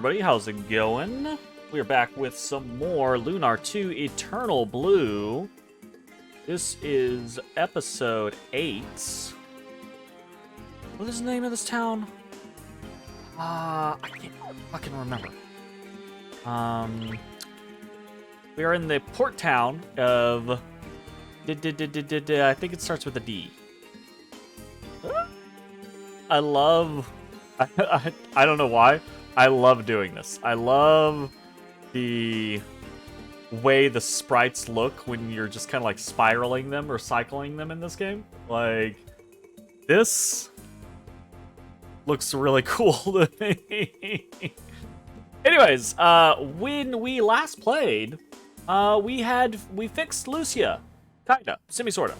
everybody, how's it going? We're back with some more Lunar 2 Eternal Blue. This is episode 8. What is the name of this town? I can't fucking remember. We are in the port town of... I think it starts with a D. I love... I don't know why. I love doing this. I love the way the sprites look when you're just kind of like spiraling them or cycling them in this game. Like, this looks really cool to me. Anyways, when we last played, we fixed Lucia. Kinda. Semi-sorta.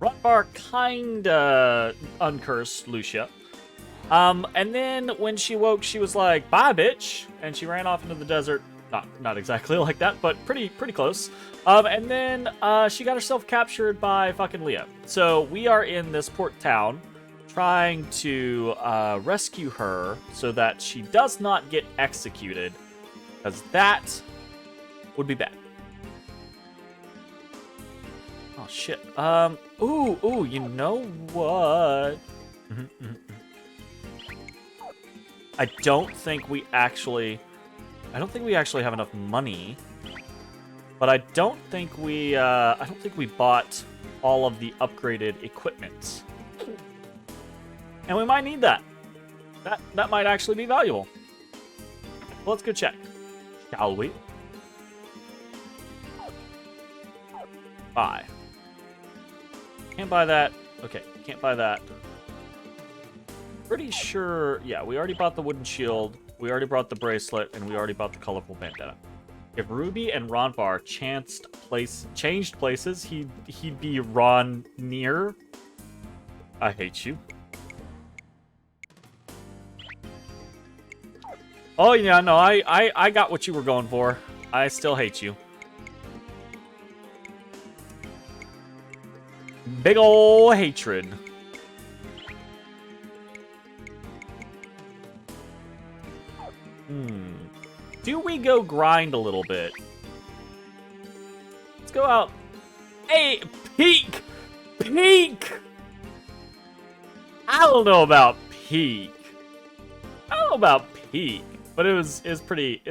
Runbar kinda uncursed Lucia. And then when she woke, she was like, "Bye, bitch," and she ran off into the desert. Not exactly like that, but pretty close. And then she got herself captured by fucking Leo. So we are in this port town, trying to rescue her so that she does not get executed, because that would be bad. Oh shit. Ooh, you know what? I don't think we actually have enough money. But I don't think we bought all of the upgraded equipment. And we might need that. That might actually be valuable. Well, let's go check. Shall we? Buy. Can't buy that. Okay, can't buy that. Pretty sure, yeah, we already bought the wooden shield, we already bought the bracelet, and we already bought the colorful bandana. If Ruby and Ronvar changed places, he'd be Ron near. I hate you. Oh yeah, no, I got what you were going for. I still hate you. Big ol' hatred. Do we go grind a little bit? Let's go out. Hey, peak! Peak! I don't know about peak. I don't know about peak, but it's pretty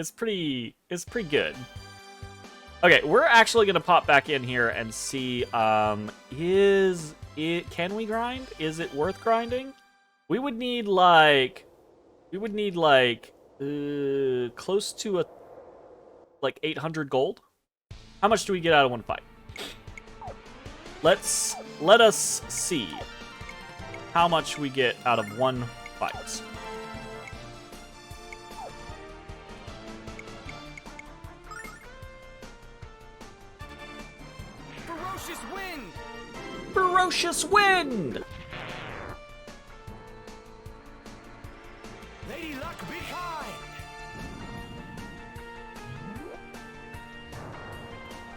good. Okay, we're actually gonna pop back in here and see, can we grind? Is it worth grinding? We would need like close to like 800 gold. How much do we get out of one fight? Let us see how much we get out of one fight. Ferocious wind! Ferocious wind! Lady Luck be kind!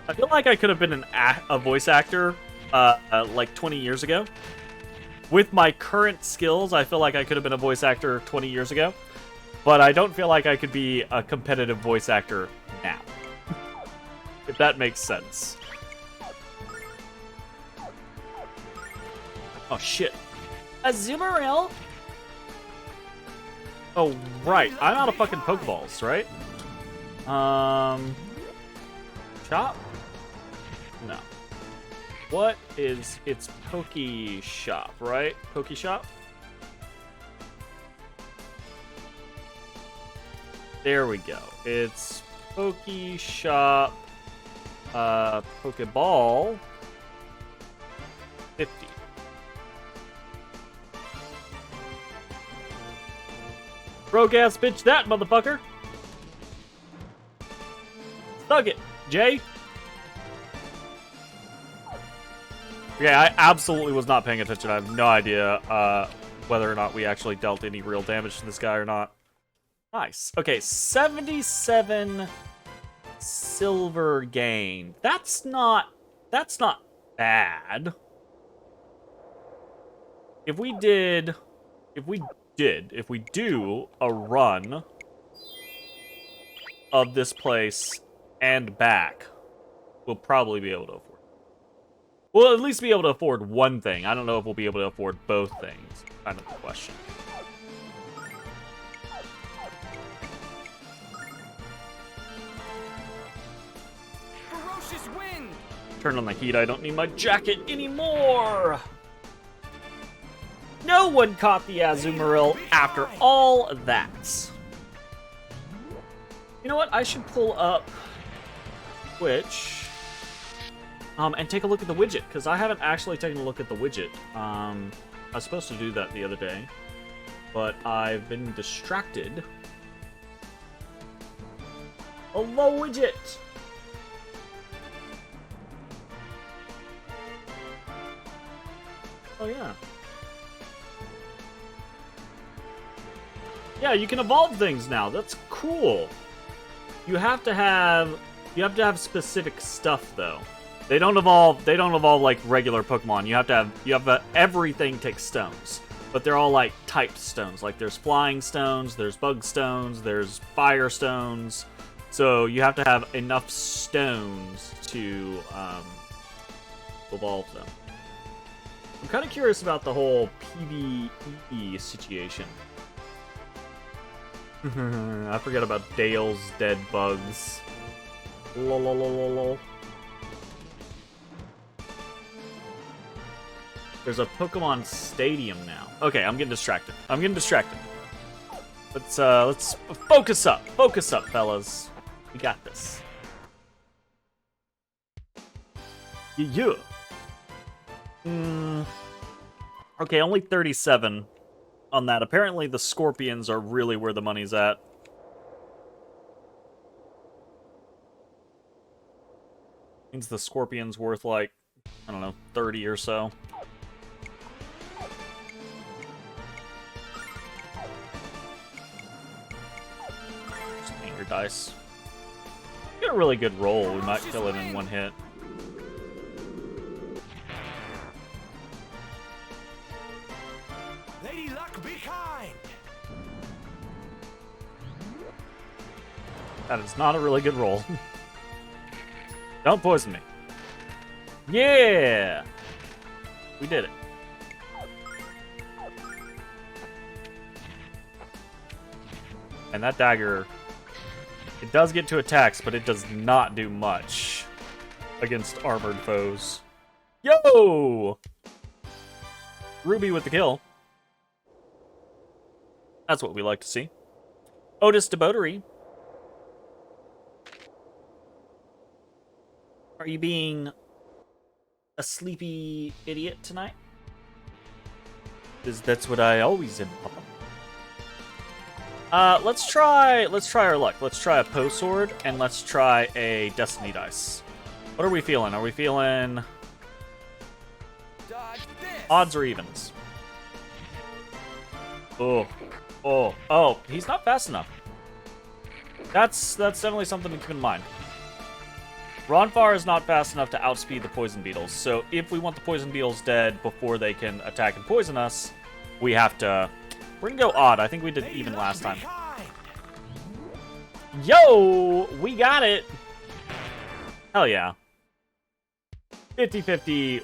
I feel like I could have been a voice actor like 20 years ago. With my current skills, I feel like I could have been a voice actor 20 years ago. But I don't feel like I could be a competitive voice actor now. If that makes sense. Oh shit. Azumarill? Oh, right. I'm out of fucking Pokeballs, right? Shop? No. What is... It's Poke Shop, right? Poke Shop? There we go. It's Poke Shop... Pokeball... 50. Broke ass bitch that, motherfucker! Thug it, Jay! Yeah, I absolutely was not paying attention. I have no idea whether or not we actually dealt any real damage to this guy or not. Nice. Okay, 77 silver gain. That's not bad. If we do a run of this place and back, we'll probably be able to afford. We'll at least be able to afford one thing. I don't know if we'll be able to afford both things. Kind of the question. Ferocious wind. Turn on the heat. I don't need my jacket anymore. No one caught the Azumarill after all that. You know what? I should pull up Twitch and take a look at the widget, because I haven't actually taken a look at the widget. I was supposed to do that the other day, but I've been distracted. Hello, widget! Oh, yeah. Yeah, you can evolve things now. That's cool. You have to have specific stuff though. They don't evolve like regular Pokemon. You have to have everything takes stones. But they're all like typed stones. Like there's flying stones, there's bug stones, there's fire stones. So you have to have enough stones to evolve them. I'm kind of curious about the whole PvE situation. I forget about Dale's dead bugs. Lol. There's a Pokemon Stadium now. Okay, I'm getting distracted. Let's focus up. Focus up, fellas. We got this. Yeah. Okay, only 37 on that. Apparently the Scorpions are really where the money's at. Means the Scorpion's worth like, I don't know, 30 or so. Just paint your dice. Get a really good roll. We might kill him in one hit. Lady Luck, be kind. That is not a really good roll. Don't poison me. Yeah! We did it. And that dagger, it does get to attacks, but it does not do much against armored foes. Yo! Ruby with the kill. That's what we like to see. Otis DeBotery. Are you being a sleepy idiot tonight? Because that's what I always am, Papa. Let's try our luck. Let's try a Poe Sword, and let's try a Destiny Dice. What are we feeling? Are we feeling Dodge this. odds or evens? Oh, he's not fast enough. That's definitely something to keep in mind. Ronfahr is not fast enough to outspeed the Poison Beetles, so if we want the Poison Beetles dead before they can attack and poison us, we have to... We're gonna go odd. I think we did even last time. Yo! We got it! Hell yeah. 50-50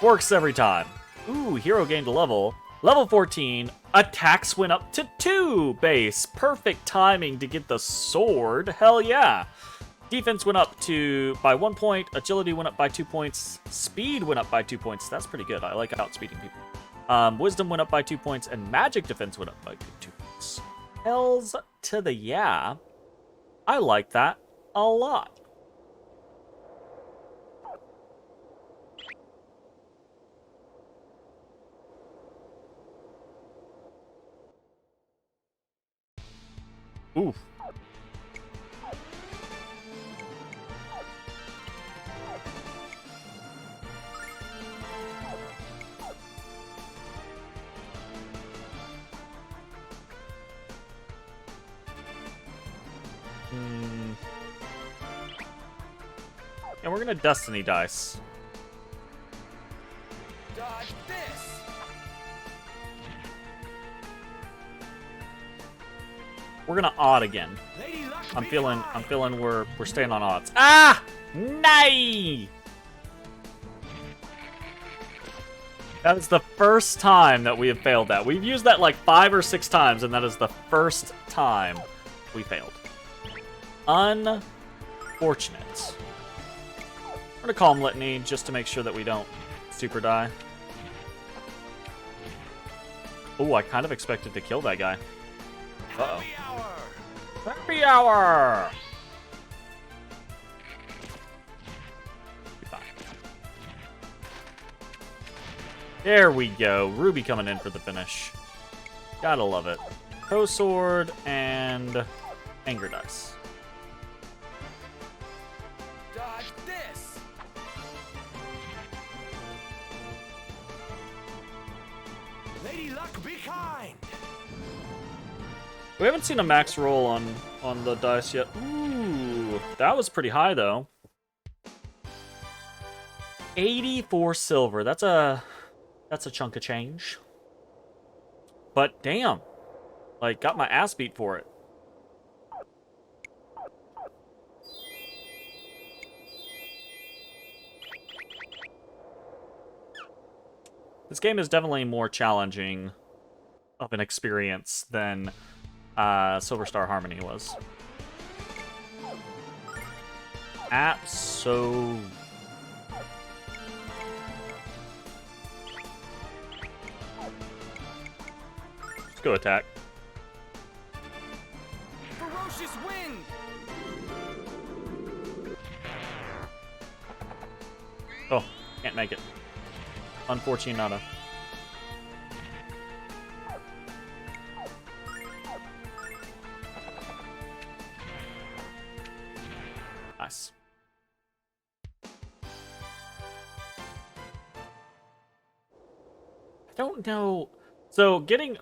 works every time. Ooh, hero gained a level. Level 14. Attacks went up to 2 base. Perfect timing to get the sword. Hell yeah. Defense went up by 1 point. Agility went up by 2 points. Speed went up by 2 points. That's pretty good. I like outspeeding people. Wisdom went up by 2 points, and magic defense went up by 2 points. Hells to the yeah. I like that a lot. Oof. And we're gonna Destiny Dice. Dodge this. We're gonna odd again. Lady Luck I'm be feeling kind. we're staying on odds. Ah! Nay! That is the first time that we have failed that. We've used that like 5 or 6 times, and that is the first time we failed. Unfortunate. We're gonna call him Litany just to make sure that we don't super die. Oh, I kind of expected to kill that guy. Uh-oh. Happy hour. Happy hour! Be fine. There we go. Ruby coming in for the finish. Gotta love it. Toe Sword and Anger Dice. Dodge this. Lady Luck be kind. We haven't seen a max roll on the dice yet. Ooh, that was pretty high though. 84 silver. That's a chunk of change. But damn, like got my ass beat for it. This game is definitely more challenging of an experience than Silver Star Harmony was. Let's go attack. Ferocious wind. Oh, can't make it. Unfortunata. Nice. I don't know. So getting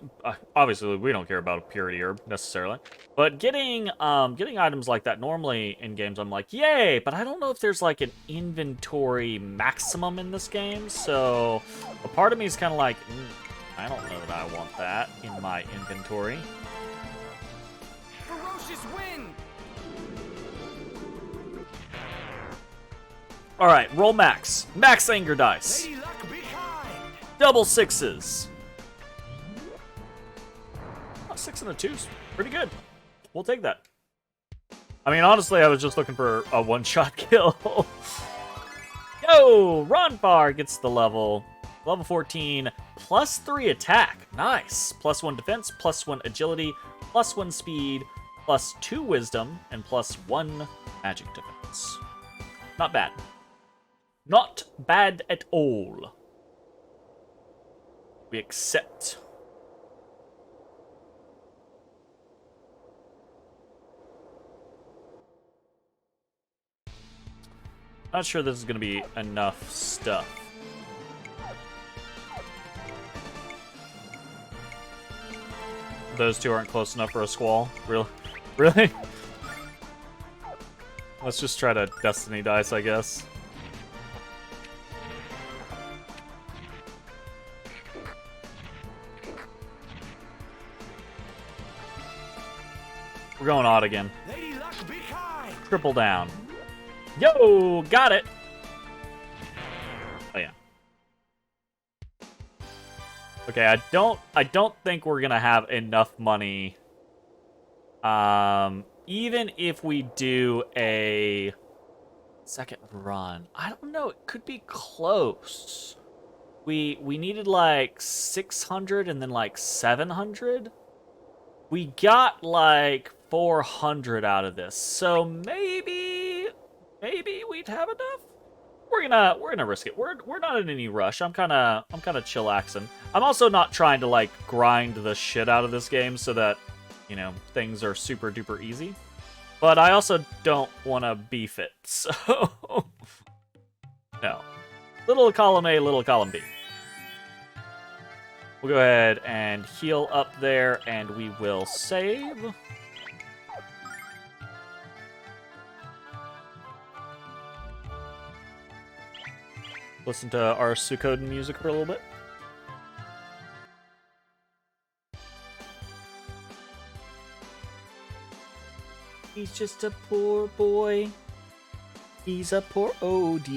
obviously we don't care about a purity herb necessarily, but getting items like that normally in games I'm like, yay! But I don't know if there's like an inventory maximum in this game. So a part of me is kind of like, I don't know that I want that in my inventory. Ferocious wind. All right, roll max. Max anger dice. Lady Luck be kind. Double sixes. 6 and a 2's pretty good. We'll take that. I mean, honestly, I was just looking for a one-shot kill. Yo, Ronfar gets the level 14, plus 3 attack. Nice. Plus 1 defense, plus 1 agility, plus 1 speed, plus 2 wisdom, and plus 1 magic defense. Not bad. Not bad at all. We accept. Not sure this is going to be enough stuff. Those two aren't close enough for a squall. Really? Really? Let's just try to Destiny Dice, I guess. We're going odd again. Lady Luck be kind. Triple down. Yo, got it. Oh yeah. Okay, I don't think we're gonna have enough money. Even if we do a second run, I don't know. It could be close. We needed like 600 and then like 700. We got like 400 out of this, so maybe we'd have enough. We're gonna risk it. We're not in any rush. I'm kind of chillaxing. I'm also not trying to like grind the shit out of this game so that, you know, things are super duper easy. But I also don't want to beef it. So no. Little column A, little column B. We'll go ahead and heal up there, and we will save. Listen to our Suikoden music for a little bit. He's just a poor boy. He's a poor OD.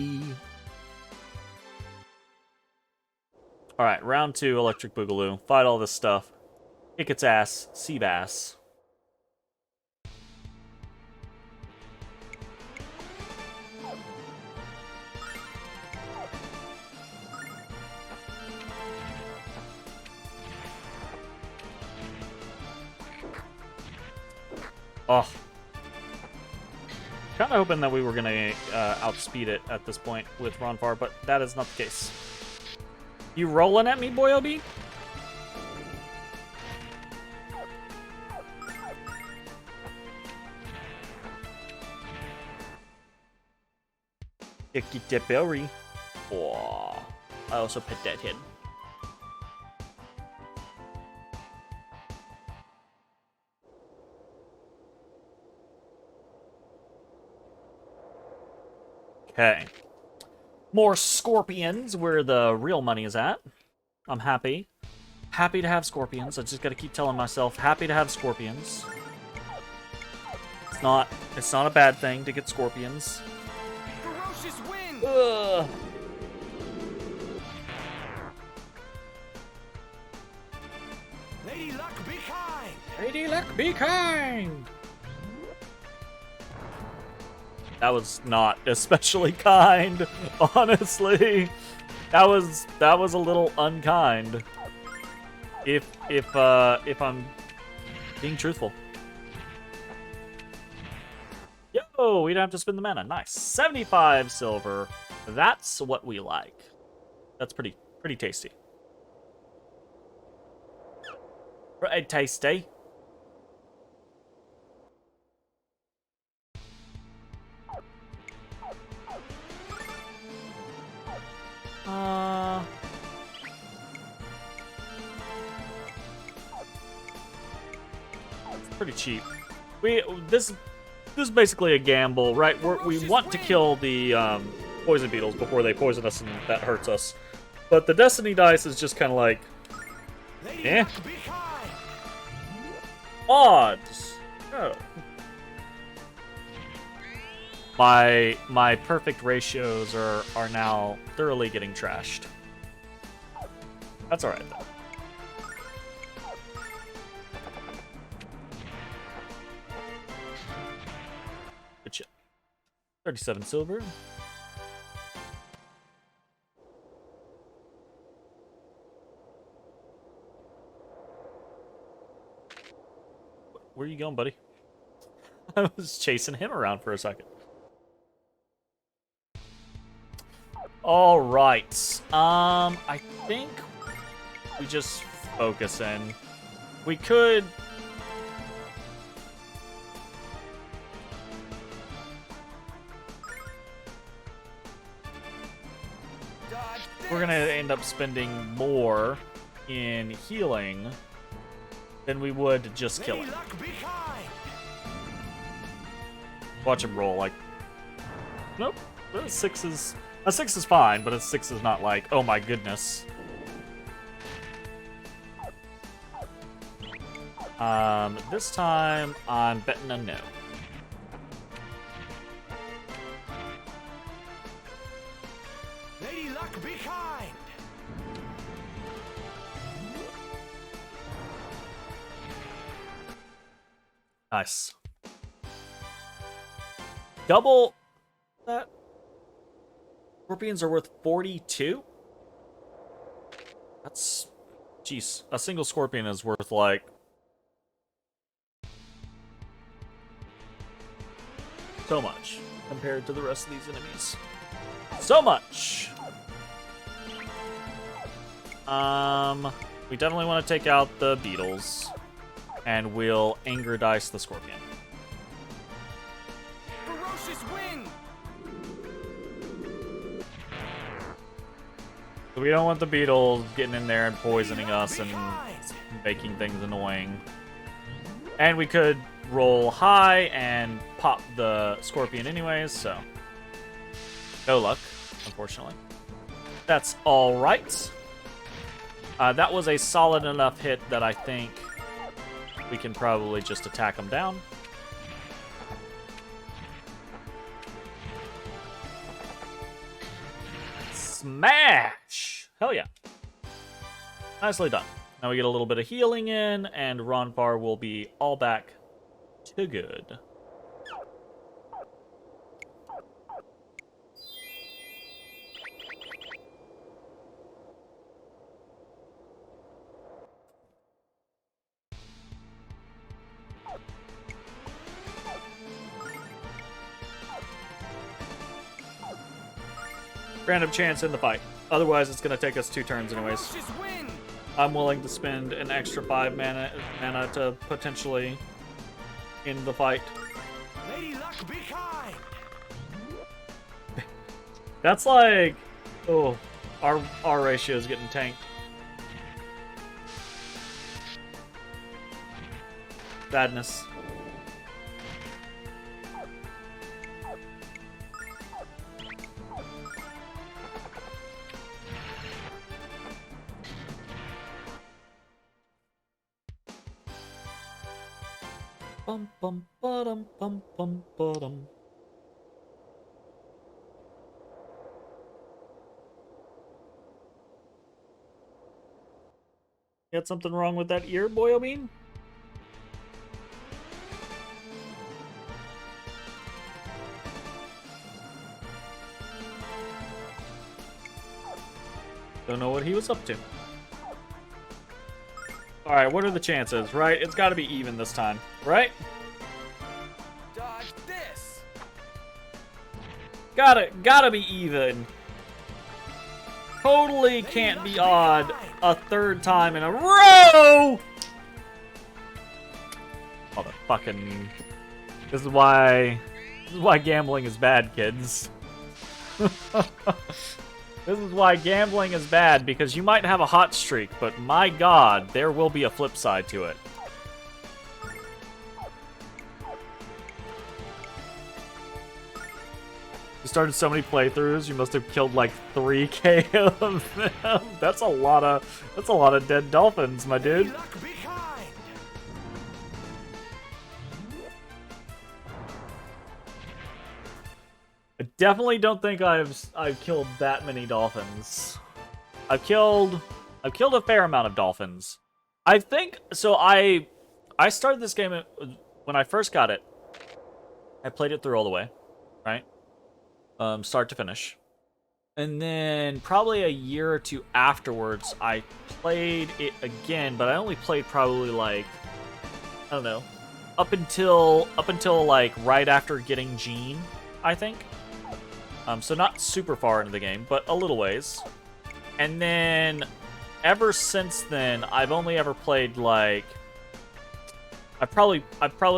Alright, round 2, Electric Boogaloo. Fight all this stuff. Kick its ass. Seabass. Oh. Kind of hoping that we were going to outspeed it at this point with Ronfar, but that is not the case. You rolling at me, Boy OB? Icky Berry. Oh, I also pet that head. Okay. More scorpions, where the real money is at. I'm happy. Happy to have scorpions. I just gotta keep telling myself, happy to have scorpions. It's not a bad thing to get scorpions. Ferocious wind! Ugh. Lady Luck, be kind! Lady Luck, be kind! That was not especially kind, honestly. That was a little unkind. If I'm being truthful. Yo, we don't have to spend the mana. Nice. 75 silver. That's what we like. That's pretty tasty. Pretty tasty. It's pretty cheap. This is basically a gamble, right? We want to kill the poison beetles before they poison us, and that hurts us. But the Destiny dice is just kind of like, eh. Odds. Oh. My perfect ratios are now thoroughly getting trashed. That's alright though. Good shit. 37 silver. Where are you going, buddy? I was chasing him around for a second. All right. I think we just focus in. We could. We're gonna end up spending more in healing than we would just killing. Watch him roll like. Nope. A 6 is fine, but a 6 is not like, oh my goodness. This time I'm betting a no. Lady Luck, be kind! Nice. Double that. Scorpions are worth 42? That's... Jeez. A single scorpion is worth, like... so much compared to the rest of these enemies. So much! We definitely want to take out the beetles. And we'll anger dice the scorpion. Ferocious wind! We don't want the beetles getting in there and poisoning us and making things annoying. And we could roll high and pop the scorpion anyways, so no luck, unfortunately. That's alright. That was a solid enough hit that I think we can probably just attack them down. Smash! Hell yeah. Nicely done. Now we get a little bit of healing in, and Ronfar will be all back to good. Random chance in the fight. Otherwise, it's going to take us 2 turns anyways. Ferocious wind. I'm willing to spend an extra 5 mana to potentially end the fight. Lady Luck, be kind. That's like... Oh, our ratio is getting tanked. Sadness. Bum bum ba-dum bum bum ba-dum. Got something wrong with that ear, Boyobean? Don't know what he was up to. Alright, what are the chances, right? It's gotta be even this time, right? Dodge this. Gotta be even. Totally can't be odd a 3rd time in a row! Oh, the fucking... This is why gambling is bad, kids. This is why gambling is bad, because you might have a hot streak, but my god, there will be a flip side to it. You started so many playthroughs, you must have killed like 3k of them. That's a lot of dead dolphins, my dude. Lady Luck, be kind. I definitely don't think I've killed that many dolphins. I've killed a fair amount of dolphins. I think so. I started this game when I first got it. I played it through all the way, right? Start to finish. And then probably a year or 2 afterwards, I played it again, but I only played probably like, I don't know, up until like right after getting Jean, I think. So not super far into the game, but a little ways. And then ever since then, I've only ever played like, I've probably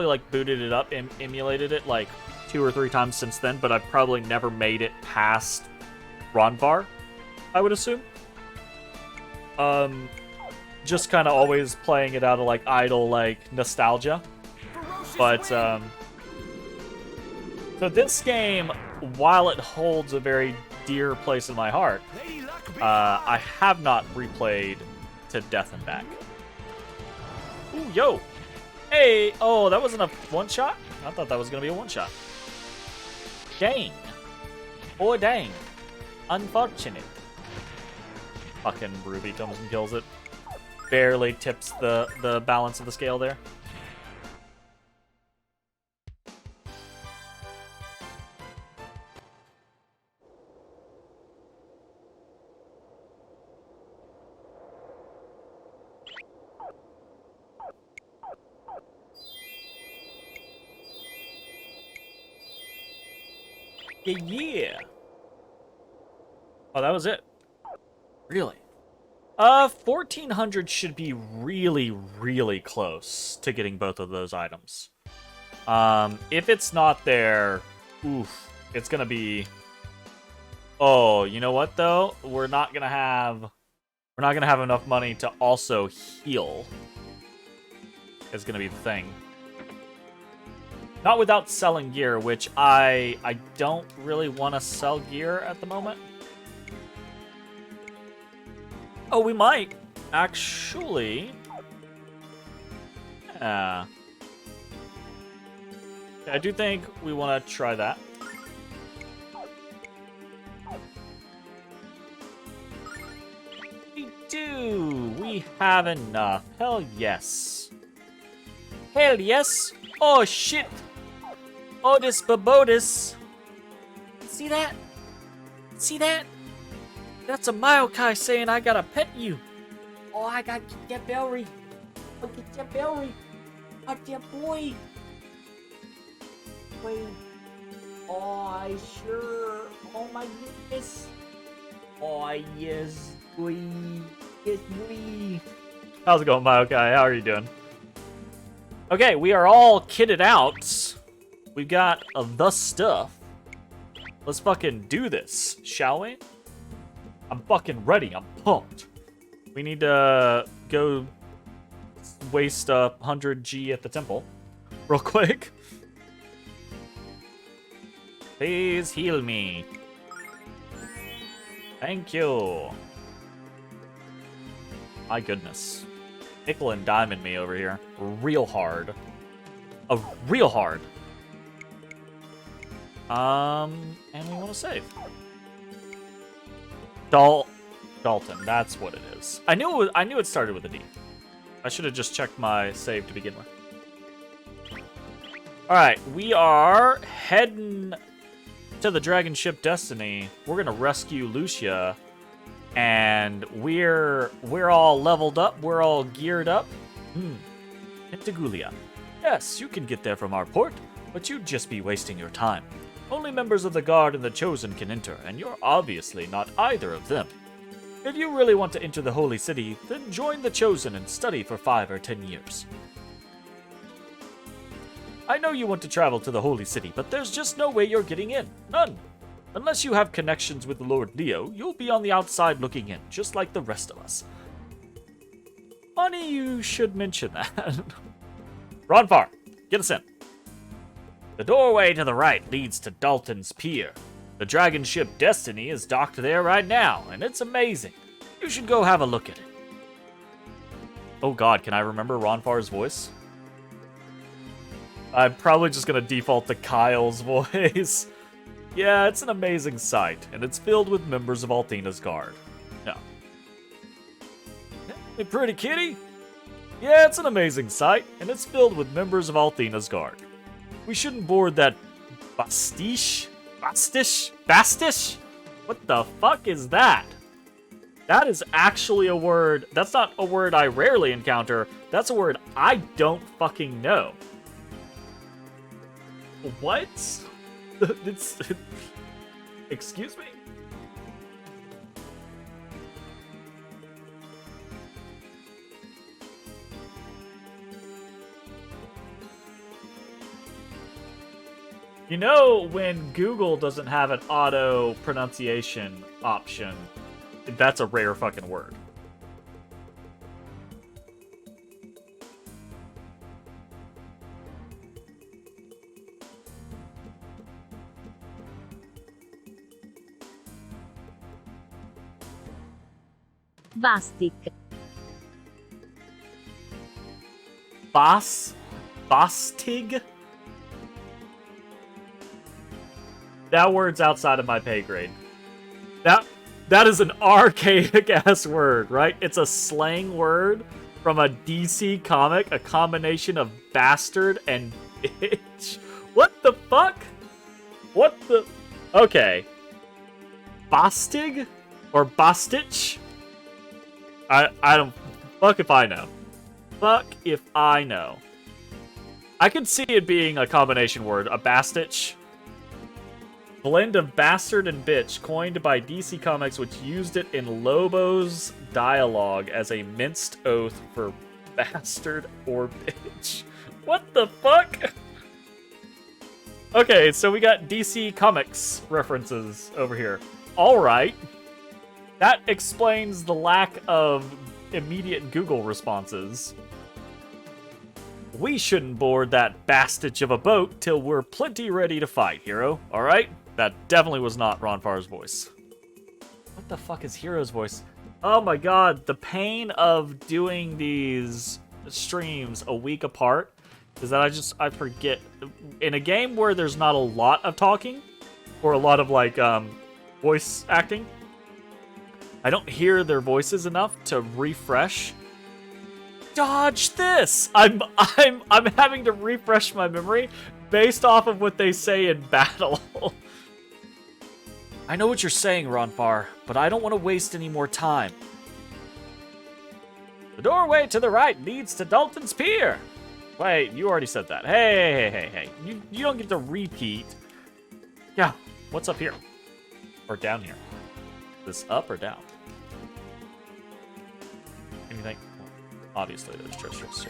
like booted it up and emulated it like 2 or 3 times since then, but I've probably never made it past Ronvar, I would assume. Just kind of always playing it out of like idle like nostalgia. Ferocious But wind. so this game, while it holds a very dear place in my heart, Lady Luck, be I have not replayed to death and back. Ooh, yo! Hey! Oh, that wasn't a one-shot? I thought that was going to be a one-shot. Dang. Oh, dang. Unfortunate. Fucking Ruby comes and kills it. Barely tips the balance of the scale there. Yeah. Oh, that was it. Really? 1400 should be really, really close to getting both of those items. If it's not there, oof, it's gonna be. Oh, you know what though? We're not gonna have enough money to also heal. Is gonna be the thing. Not without selling gear, which I don't really want to sell gear at the moment. Oh, we might. Actually. Yeah. I do think we want to try that. we have enough? Hell yes. Hell yes. Oh shit. Otis Babotis. See that? See that? That's a Maokai saying I gotta pet you. Oh, I gotta get that berry. Oh, get that berry. Oh, that boy. Wait. Oh, I sure. Oh my goodness. Oh, yes, boy. Yes, boy. How's it going, Maokai? How are you doing? Okay, we are all kitted out. We've got the stuff. Let's fucking do this, shall we? I'm fucking ready. I'm pumped. We need to go waste 100 G at the temple real quick. Please heal me. Thank you. My goodness. Nickel and diamond me over here. Real hard. Real hard. And we want to save. Dalton, that's what it is. I knew it started with a D. I should have just checked my save to begin with. Alright, we are heading to the dragon ship Destiny. We're gonna rescue Lucia. And we're all leveled up, we're all geared up. Pentagulia. Yes, you can get there from our port, but you'd just be wasting your time. Only members of the Guard and the Chosen can enter, and you're obviously not either of them. If you really want to enter the Holy City, then join the Chosen and study for 5 or 10 years. I know you want to travel to the Holy City, but there's just no way you're getting in. None. Unless you have connections with Lord Leo, you'll be on the outside looking in, just like the rest of us. Funny you should mention that. Ronfar, get us in. The doorway to the right leads to Dalton's Pier. The dragon ship Destiny is docked there right now, and it's amazing. You should go have a look at it. Oh god, can I remember Ronfar's voice? I'm probably just gonna default to Kyle's voice. Yeah, it's an amazing sight, and it's filled with members of Althena's Guard. No. Hey, pretty kitty? Yeah, it's an amazing sight, and it's filled with members of Althena's Guard. We shouldn't board that Bastish? What the fuck is that? That is actually a word. That's not a word I rarely encounter. That's a word I don't fucking know. What? Excuse me? You know, when Google doesn't have an auto pronunciation option, that's a rare fucking word. Bastic. Bastig? That word's outside of my pay grade. That is an archaic ass word, right? It's a slang word from a DC comic, a combination of bastard and bitch. What the fuck? What the? Okay. Bastig or Bastich? I don't. Fuck if I know. Fuck if I know. I could see it being a combination word, a Bastich. Blend of bastard and bitch, coined by DC Comics, which used it in Lobo's dialogue as a minced oath for bastard or bitch. What the fuck? Okay, so we got DC Comics references over here. Alright. That explains the lack of immediate Google responses. We shouldn't board that bastich of a boat till we're plenty ready to fight, hero. Alright? That definitely was not Ronfar's voice. What the fuck is Hero's voice? Oh my god, the pain of doing these streams a week apart is that I forget. In a game where there's not a lot of talking, or a lot of, like, voice acting, I don't hear their voices enough to refresh Dodge this! I'm having to refresh my memory based off of what they say in battle. I know what you're saying, Ronfar, but I don't want to waste any more time. The doorway to the right leads to Dalton's Pier. Wait, you already said that. Hey. You don't get to repeat. Yeah, what's up here? Or down here? This up or down? Anything? Obviously, there's treasures.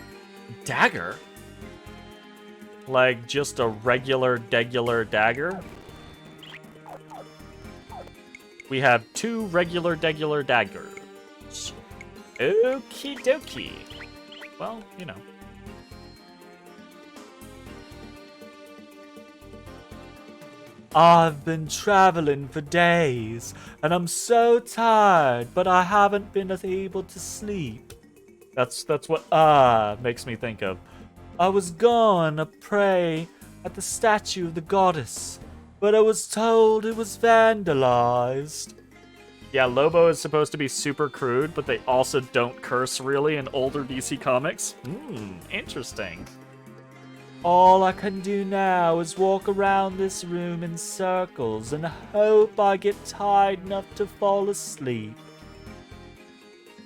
Dagger? Like, just a regular, degular dagger? We have 2 regular, degular daggers. Okie dokie. Well, you know. I've been traveling for days, and I'm so tired, but I haven't been able to sleep. That's what makes me think of. I was gone to pray at the statue of the goddess, but I was told it was vandalized. Yeah, Lobo is supposed to be super crude, but they also don't curse really in older DC comics. Interesting. All I can do now is walk around this room in circles and hope I get tired enough to fall asleep.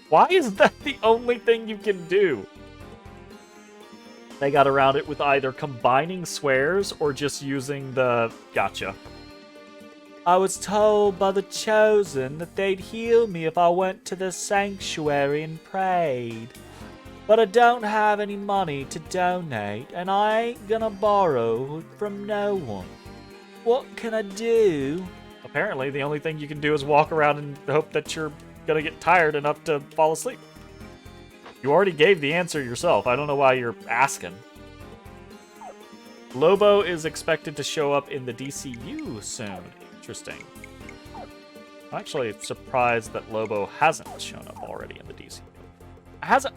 Why is that the only thing you can do? They got around it with either combining swears or just using the gotcha. I was told by the Chosen that they'd heal me if I went to the sanctuary and prayed. But I don't have any money to donate, and I ain't gonna borrow from no one. What can I do? Apparently, the only thing you can do is walk around and hope that you're gonna get tired enough to fall asleep. You already gave the answer yourself. I don't know why you're asking. Lobo is expected to show up in the DCU soon. Interesting. I'm actually surprised that Lobo hasn't shown up already in the DCU.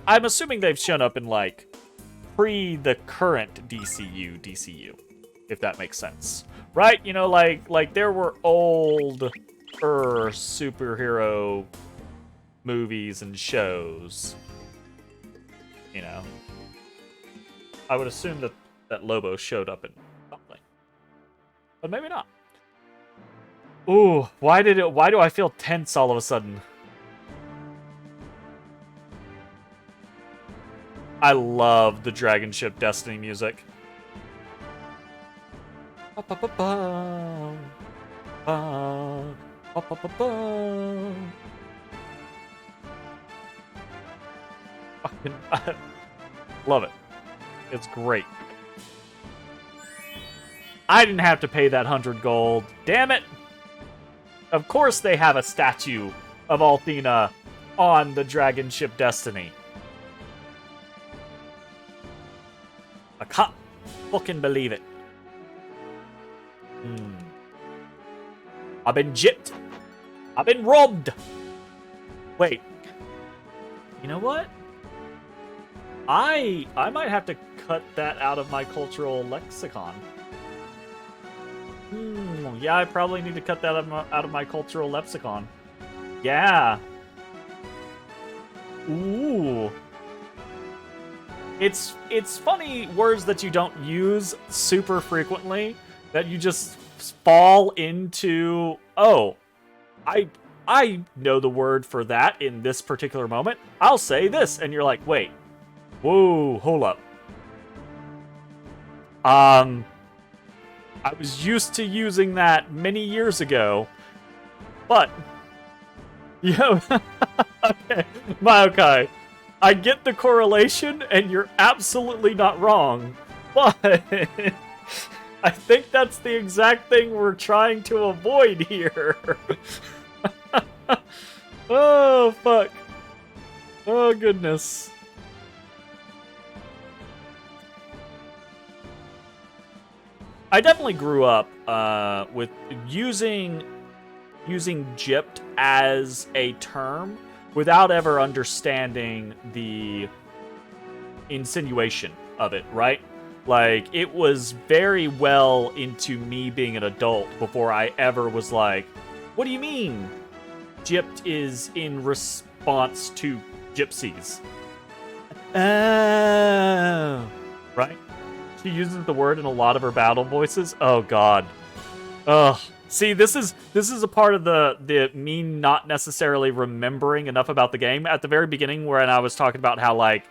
I'm assuming they've shown up in, like, the current DCU, if that makes sense. Right? You know, like there were older superhero movies and shows. You know. I would assume that Lobo showed up in something. But maybe not. Ooh, why do I feel tense all of a sudden? I love the Dragon Ship Destiny music. Love it. It's great. I didn't have to pay that 100 gold. Damn it! Of course they have a statue of Althena on the Dragon Ship Destiny. I can't fucking believe it. I've been gypped. I've been robbed. Wait. You know what? I might have to cut that out of my cultural lexicon. Yeah, I probably need to cut that out of my cultural lexicon. Yeah. Ooh. It's funny words that you don't use super frequently that you just fall into. Oh, I know the word for that in this particular moment. I'll say this, and you're like, wait, whoa, hold up. I was used to using that many years ago, but okay, Maokai. I get the correlation, and you're absolutely not wrong, but I think that's the exact thing we're trying to avoid here. Oh, fuck. Oh, goodness. I definitely grew up with using gypped as a term without ever understanding the insinuation of it, right? Like, it was very well into me being an adult before I ever was like, what do you mean gypped is in response to gypsies? Oh. Right? She uses the word in a lot of her battle voices. Oh, God. Ugh. See, this is a part of the me not necessarily remembering enough about the game. At the very beginning, when I was talking about how, like,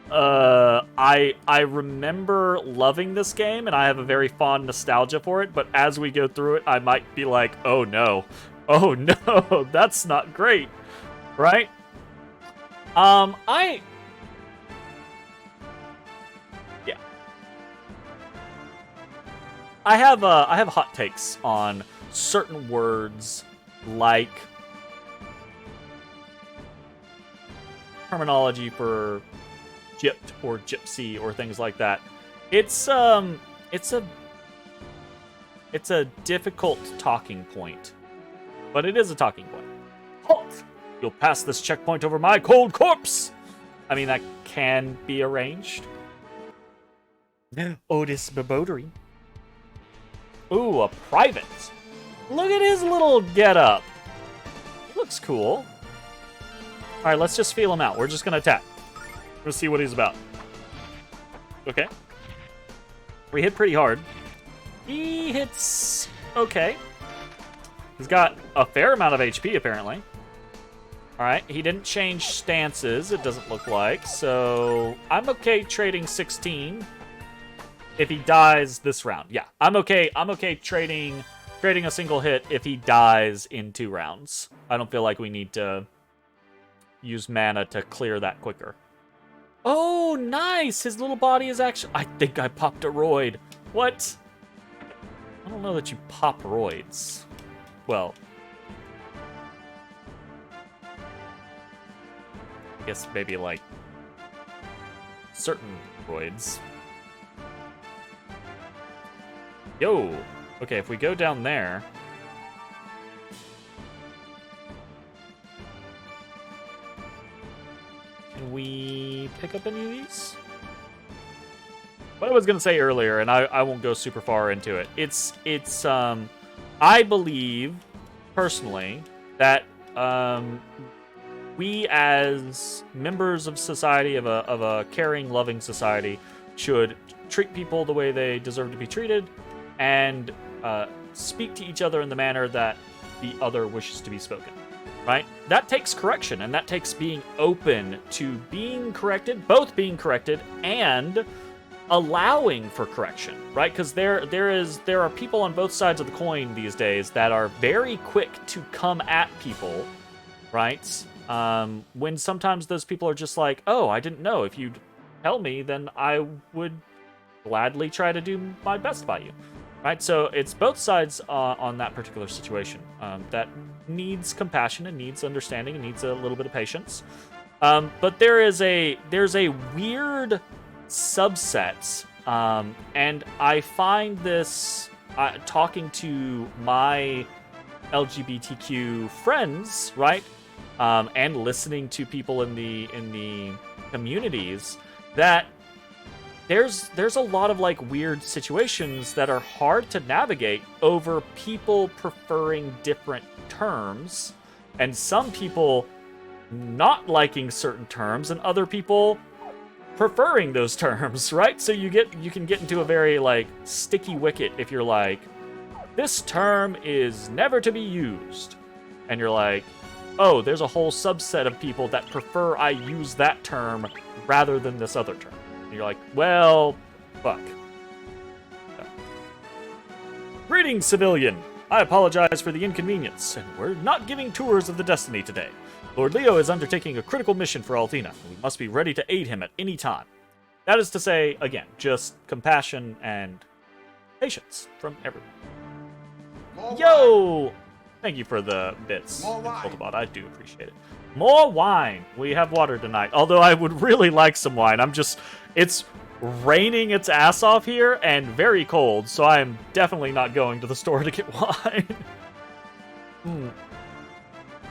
I remember loving this game, and I have a very fond nostalgia for it, but as we go through it, I might be like, oh no, that's not great, right? Yeah. I have hot takes on certain words, like terminology for gypped or gypsy or things like that. It's a difficult talking point, but it is a talking point. Halt! You'll pass this checkpoint over my cold corpse. I mean, that can be arranged. Otis Bebodery. Ooh, a private. Look at his little getup. Looks cool. All right, let's just feel him out. We're just gonna attack. Let's see what he's about. Okay. We hit pretty hard. He hits okay. He's got a fair amount of HP, apparently. Alright, he didn't change stances, it doesn't look like. So, I'm okay trading 16 if he dies this round. Yeah, I'm okay trading a single hit if he dies in 2 rounds. I don't feel like we need to use mana to clear that quicker. Oh, nice! His little body is actually... I think I popped a roid. What? I don't know that you pop roids. Well... I guess maybe, like, certain roids. Yo! Okay, if we go down there... Can we pick up any of these? What I was going to say earlier, and I won't go super far into it. It's I believe, personally, that, we as members of society, of a caring, loving society, should treat people the way they deserve to be treated, and speak to each other in the manner that the other wishes to be spoken. Right? That takes correction, and that takes being open to being corrected, both being corrected and allowing for correction, right? Because there are people on both sides of the coin these days that are very quick to come at people, right? When sometimes those people are just like, oh, I didn't know. If you'd tell me, then I would gladly try to do my best by you, right? So it's both sides on that particular situation that needs compassion and needs understanding and needs a little bit of patience. But there's a weird subset, and I find this talking to my LGBTQ friends, right, and listening to people in the communities, that there's a lot of like weird situations that are hard to navigate over people preferring different terms, and some people not liking certain terms and other people preferring those terms, right? So you can get into a very like sticky wicket if you're like, this term is never to be used, and you're like, oh, there's a whole subset of people that prefer I use that term rather than this other term. And you're like, well, fuck. So. Greetings, civilian. I apologize for the inconvenience, and we're not giving tours of the Destiny today. Lord Leo is undertaking a critical mission for Altina, and we must be ready to aid him at any time. That is to say, again, just compassion and patience from everyone. Yo! Thank you for the bits, Cultibot. I do appreciate it. More wine! We have water tonight, although I would really like some wine. It's raining its ass off here and very cold, so I am definitely not going to the store to get wine.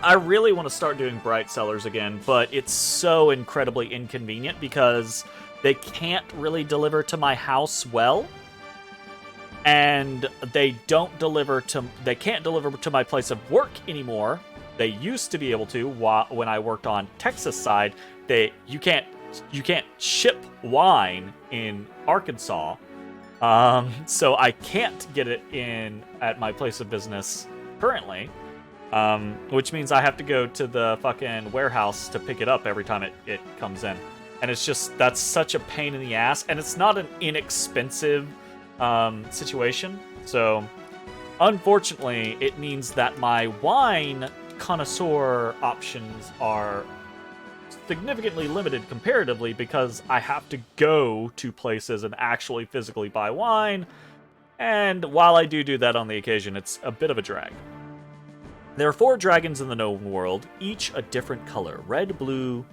I really want to start doing bright sellers again, but it's so incredibly inconvenient because they can't really deliver to my house well, and they can't deliver to my place of work anymore. They used to be able to when I worked on Texas side. You can't ship wine in Arkansas. So I can't get it in at my place of business currently. Which means I have to go to the fucking warehouse to pick it up every time it comes in. And it's just, that's such a pain in the ass. And it's not an inexpensive situation. So, unfortunately, it means that my wine connoisseur options are significantly limited comparatively because I have to go to places and actually physically buy wine. And while I do that on the occasion, it's a bit of a drag. There are 4 dragons in the known world, each a different color. Red, blue...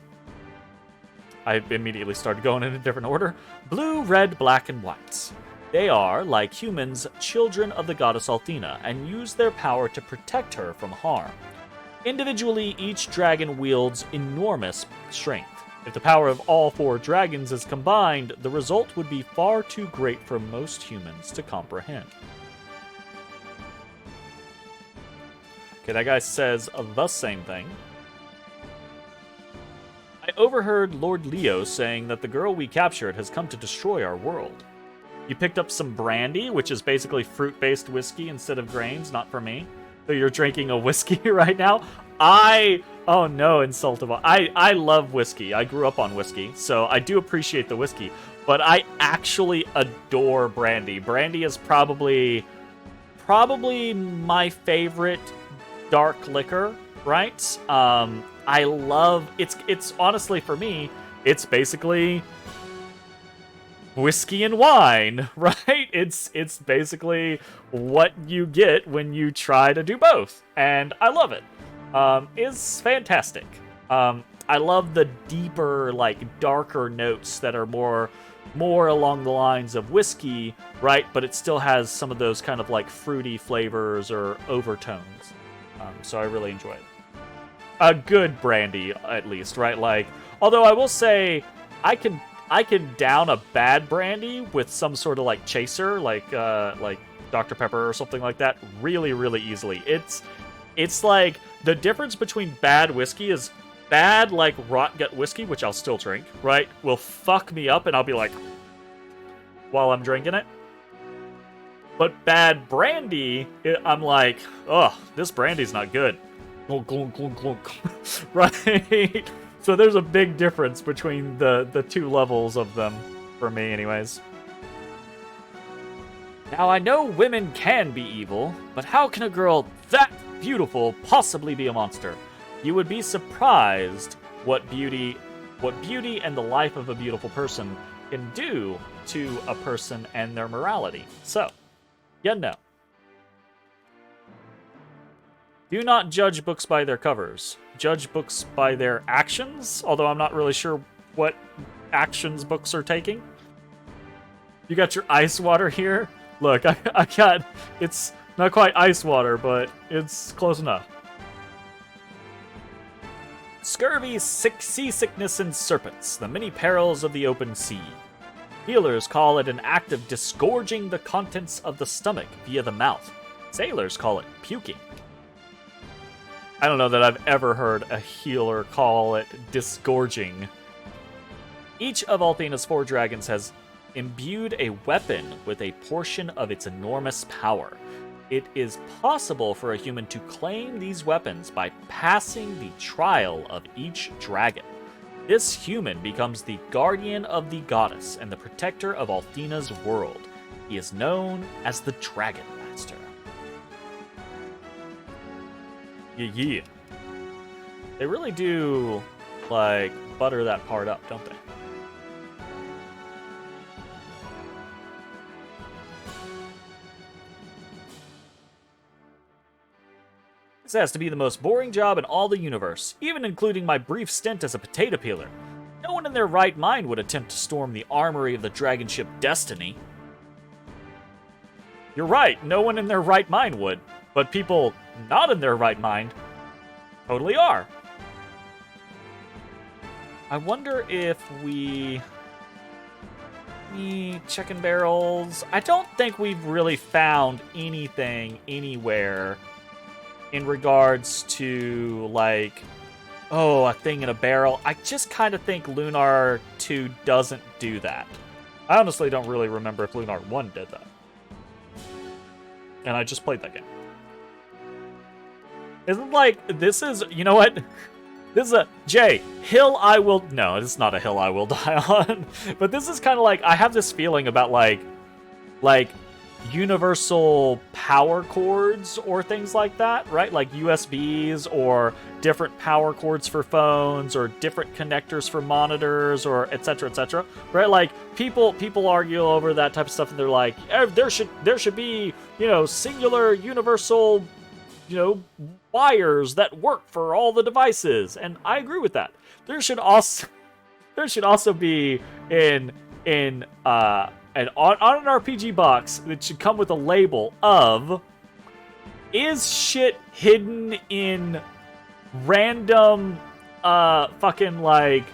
I immediately started going in a different order. Blue, red, black, and white. They are, like humans, children of the goddess Athena, and use their power to protect her from harm. Individually, each dragon wields enormous strength. If the power of all 4 dragons is combined, the result would be far too great for most humans to comprehend. Okay, that guy says the same thing. I overheard Lord Leo saying that the girl we captured has come to destroy our world. You picked up some brandy, which is basically fruit-based whiskey instead of grains, not for me. So you're drinking a whiskey right now? Oh no, insultable. I love whiskey. I grew up on whiskey, so I do appreciate the whiskey. But I actually adore brandy. Brandy is probably my favorite dark liquor, right? I love it's honestly for me, it's basically whiskey and wine, right? It's basically what you get when you try to do both, and I love it. It's fantastic. I love the deeper, like darker notes that are more along the lines of whiskey, right? But it still has some of those kind of like fruity flavors or overtones. So I really enjoy it. A good brandy, at least, right? Like, although I will say, I can down a bad brandy with some sort of like chaser, like Dr. Pepper or something like that, really, really easily. It's like the difference between bad whiskey is bad, like rot gut whiskey, which I'll still drink, right? Will fuck me up, and I'll be like, while I'm drinking it. But bad brandy, I'm like, oh, this brandy's not good. Glunk, glunk, glunk, glunk. Right? So there's a big difference between the 2 levels of them, for me anyways. Now I know women can be evil, but how can a girl that beautiful possibly be a monster? You would be surprised what beauty and the life of a beautiful person can do to a person and their morality. So, you know. Do not judge books by their covers. Judge books by their actions, although I'm not really sure what actions books are taking. You got your ice water here? Look, I got... It's not quite ice water, but it's close enough. Scurvy, seasickness, and serpents, the many perils of the open sea. Healers call it an act of disgorging the contents of the stomach via the mouth. Sailors call it puking. I don't know that I've ever heard a healer call it disgorging. Each of Althena's 4 dragons has imbued a weapon with a portion of its enormous power. It is possible for a human to claim these weapons by passing the trial of each dragon. This human becomes the guardian of the goddess and the protector of Althena's world. He is known as the Dragon Master. Yeah. They really do, like, butter that part up, don't they? This has to be the most boring job in all the universe, even including my brief stint as a potato peeler. No one in their right mind would attempt to storm the armory of the dragon ship Destiny. You're right, no one in their right mind would, but people not in their right mind totally are. I wonder if we chicken barrels. I don't think we've really found anything anywhere in regards to, like, oh, a thing in a barrel. I just kind of think Lunar 2 doesn't do that. I honestly don't really remember if Lunar 1 did that. And I just played that game. Isn't like, this is, you know what? This is a, Jay, hill I will, no, it's not a hill I will die on. But this is kind of like, I have this feeling about like universal power cords or things like that, right? Like USBs or different power cords for phones or different connectors for monitors or etc., right? Like people argue over that type of stuff and they're like, there should be, you know, singular universal, you know, wires that work for all the devices. And I agree with that. There should also be on an RPG box that should come with a label of, is shit hidden in random fucking like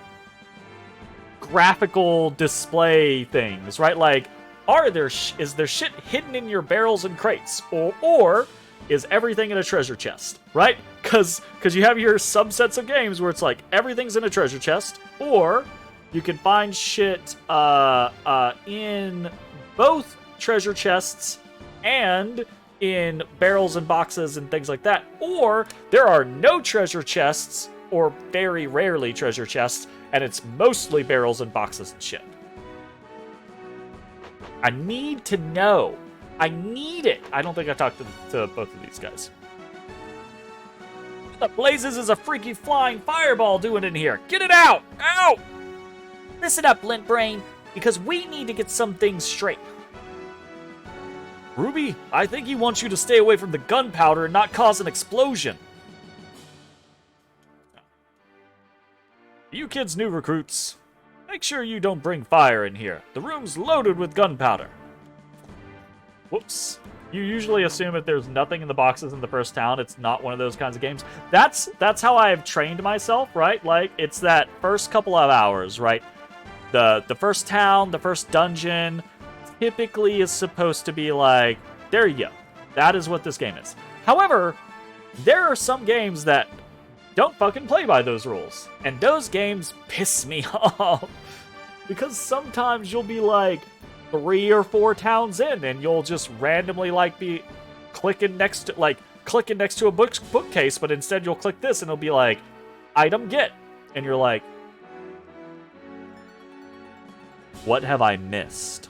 graphical display things, right? Like, is there shit hidden in your barrels and crates, or is everything in a treasure chest, right? Because you have your subsets of games where it's like everything's in a treasure chest, or you can find shit in both treasure chests and in barrels and boxes and things like that. Or there are no treasure chests, or very rarely treasure chests, and it's mostly barrels and boxes and shit. I need to know. I need it. I don't think I talked to both of these guys. What the blazes is a freaky flying fireball doing in here? Get it out! Ow! Listen up, Lint Brain, because we need to get some things straight. Ruby, I think he wants you to stay away from the gunpowder and not cause an explosion. You kids, new recruits, make sure you don't bring fire in here. The room's loaded with gunpowder. Whoops. You usually assume if there's nothing in the boxes in the first town, it's not one of those kinds of games. That's how I have trained myself, right? Like, it's that first couple of hours, right? The first town, the first dungeon, typically is supposed to be like, there you go. That is what this game is. However, there are some games that don't fucking play by those rules. And those games piss me off. Because sometimes you'll be like 3 or 4 towns in and you'll just randomly like be clicking next to a bookcase, but instead you'll click this and it'll be like, item get. And you're like, what have I missed?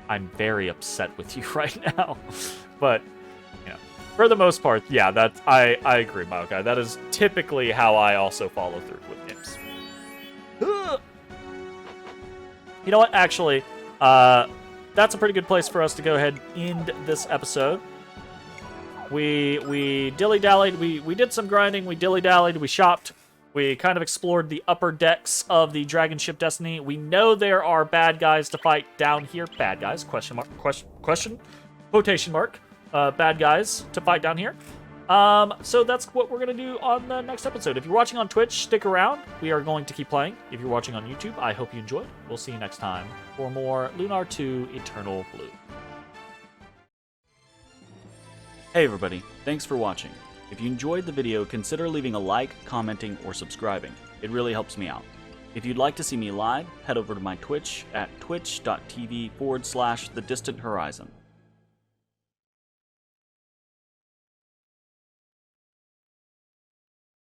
I'm very upset with you right now. But, you know, for the most part, yeah, I agree, Maokai. That is typically how I also follow through with games. You know what? Actually, that's a pretty good place for us to go ahead and end this episode. We dilly-dallied. We did some grinding. We dilly-dallied. We shopped. We kind of explored the upper decks of the Dragon Ship Destiny. We know there are bad guys to fight down here. Bad guys, question, quotation mark. Bad guys to fight down here. So that's what we're going to do on the next episode. If you're watching on Twitch, stick around. We are going to keep playing. If you're watching on YouTube, I hope you enjoyed. We'll see you next time for more Lunar 2 Eternal Blue. Hey everybody, thanks for watching. If you enjoyed the video, consider leaving a like, commenting, or subscribing. It really helps me out. If you'd like to see me live, head over to my Twitch at twitch.tv/thedistanthorizon.